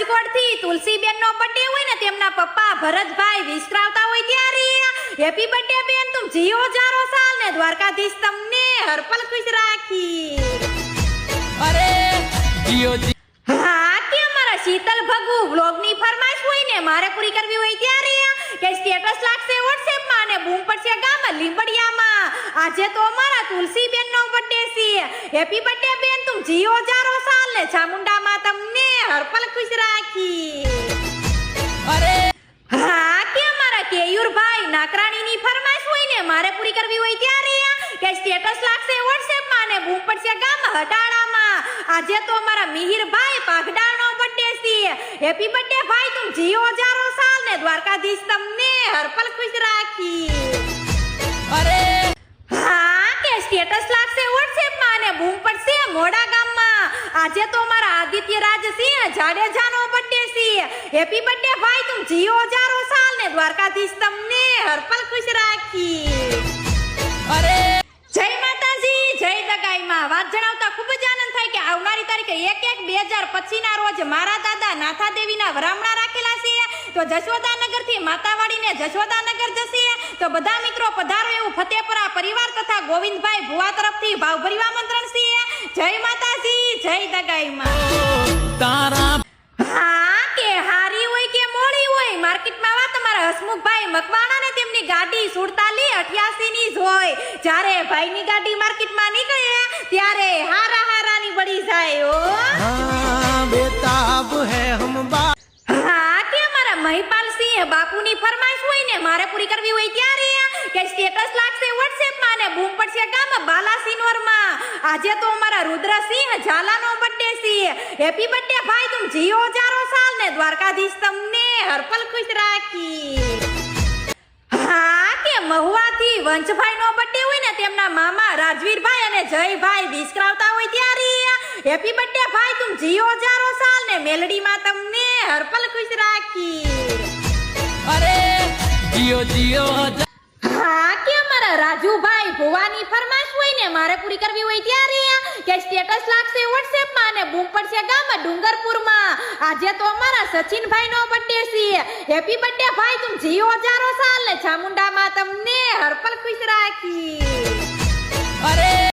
રાજકોટ થી તુલસીબેન નો બર્થડે હોય ને તેમના પપ્પા ભરતભાઈ વિસરાવતા હોય ત્યારે હેપી બર્થડે બેન તુમ જીઓ જારો સાલ ને દ્વારકાધીશ તમને હરપલ ખુશ રાખી। અરે જીઓ હા કે અમારા શીતલ ભગુ વ્લોગ ની ફરમાઈશ હોય ને મારે પૂરી કરવી હોય ત્યારે કે સ્ટેટસ લાગશે WhatsApp માં અને બૂમ પડશે ગામ લીંબડિયામાં। આજે તો અમારા તુલસીબેન નો બર્થડે છે। હેપી બર્થડે બેન તુમ જીઓ જારો સાલ ને ચામુંડા માં તમને હરપલ ખુશ રાખી। અરે હા કે અમારા કેયુરભાઈ નાકરાણી ની ફરમાઈશ હોય ને મારે પૂરી કરવી હોય ત્યારે કે સ્ટેટસ લાગશે WhatsApp માં અને બૂમ પડશે ગામ હડાડામાં। આજે તો અમારા મિહિરભાઈ પાઘડા નો બર્થડે છે। હેપી બર્થડે ભાઈ તુમ જીઓ જારો સાલ ને દ્વારકાધીશ તમને હરપલ ખુશ રાખી। અરે હા કે સ્ટેટસ લાગશે WhatsApp માં અને બૂમ પડશે મોડા ગામમાં। આજે તો અમારા આદિત્ય રાજસિંહ જાડેજા નો બર્થડે છે। હેપી બર્થડે ભાઈ તુમ જીઓ જારો સાલ ને દ્વારકાધીશ તમને હરપલ ખુશ રાખી। અરે જય માતાજી જય દગાઈમાં। વાત જણાવતા ખૂબ જ આનંદ થાય કે આવનારી તારીખે 1/1/2025 ના રોજ મારા દાદા નાથાદેવીના વરામણા રાખેલા છે। તો જશોદાનગર થી માતાવાડી ને જશોદાનગર જશે તો બધા મિત્રો પધારો એવું ફતેપુરા પરિવાર તથા ગોવિંદભાઈ ભુવા તરફથી ભાવભર્યું આમંત્રણ છે। જય માતાજી જય દગાઈમાં। તારા હા કે હારી હોય કે મોળી હોય માર્કેટમાં વા તમારા હસમુખભાઈ મકવાણા ને તેમની ગાડી 4788 ની જ હોય। જ્યારે ભાઈની ગાડી માર્કેટમાં નીકળે ત્યારે હારાની બળી જાય ઓ। हाँ बेताब है हम बा હા કે અમારા મહિપાલસિંહ બાપુની ફરમાઈશ હોય ને મારે પૂરી કરવી હોય ત્યારે કે સ્ટેટસ લાગશે WhatsApp માં અને બૂમ પડશે ગામ બાલાસિનોરમાં। આજે તો અમારા રુદ્રસિંહ ઝાલાનો બર્થડે છે। હેપી બર્થડે ભાઈ તુમ જીઓ જારો સાલ ને દ્વારકાધીશ તમને હરપલ ખુશ રાખી। હા કે મહુવાથી વંશભાઈ નો બર્થડે હોય ને તેમના મામા રાજવીરભાઈ અને જયભાઈ વિસરાવતા હોય ત્યારે હેપી બર્થડે ભાઈ તુમ જીઓ જારો સાલ ને મેલડીમાં તમને હરપલ ખુશ રાખી। અરે જીઓ જીઓ હા કે અમારા રાજુભાઈ ભુવાની ફરમાઈશ હોય ને મારે પૂરી કરવી હોય ત્યારે કે સ્ટેટસ લાગશે WhatsApp માં અને બૂમ પડશે ગામ ડુંગરપુરમાં। આજે તો અમારા સચિનભાઈ નો બર્થડે છે। હેપી બર્થડે ભાઈ તુમ જીઓ જારો સાલ ને ચામુંડામાં તમને હરપલ ખુશ રાખી। અરે